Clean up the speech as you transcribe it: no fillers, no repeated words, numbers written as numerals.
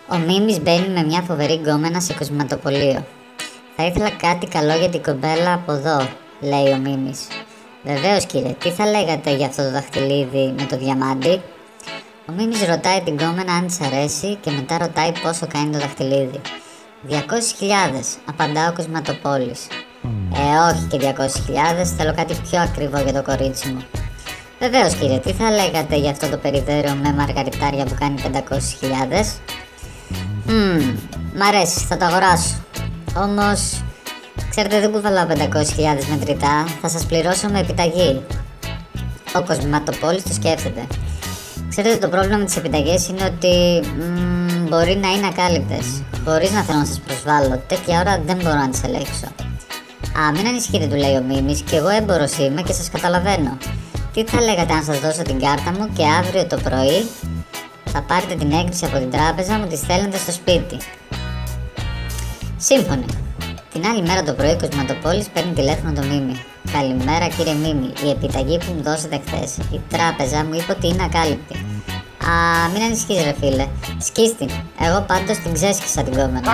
Ο Μίμης μπαίνει με μια φοβερή γκόμενα σε κοσματοπωλείο. Θα ήθελα κάτι καλό για την κομπέλα από εδώ, λέει ο Μίμης. Βεβαίως κύριε, τι θα λέγατε για αυτό το δαχτυλίδι με το διαμάντι? Ο Μίμης ρωτάει την γκόμενα αν της αρέσει και μετά ρωτάει πόσο κάνει το δαχτυλίδι. 200.000, απαντά ο κοσματοπόλης. Όχι και 200.000, θέλω κάτι πιο ακριβό για το κορίτσι μου. Βεβαίως κύριε, τι θα λέγατε για αυτό το περιδέριο με μαργαριτάρια που κάνει 500.000? Μ' αρέσει, θα το αγοράσω. Όμως, ξέρετε δεν κουβαλάω 500.000 μετρητά, θα σας πληρώσω με επιταγή. Ο κοσματοπόλης το σκέφτεται. Ξέρετε το πρόβλημα με τις επιταγές είναι ότι μπορεί να είναι ακάλυπτες. Χωρίς να θέλω να σας προσβάλλω, τέτοια ώρα δεν μπορώ να τις ελέγξω. Μην ανησυχείτε, του λέει ο Μίμης, και εγώ έμπορος είμαι και σας καταλαβαίνω. Τι θα λέγατε αν σας δώσω την κάρτα μου και αύριο το πρωί θα πάρετε την έγκριση από την τράπεζα μου, τη στέλνετε στο σπίτι? Σύμφωνοι. Την άλλη μέρα το πρωί ο κοσματοπόλης παίρνει τηλέφωνο το Μίμη. Καλημέρα κύριε Μίμη, η επιταγή που μου δώσατε χθες, η τράπεζα μου είπε ότι είναι ακάλυπτη. Μην ανησυχείς ρε φίλε, σκίστη, εγώ πάντως την ξέσκισα την κόμενα.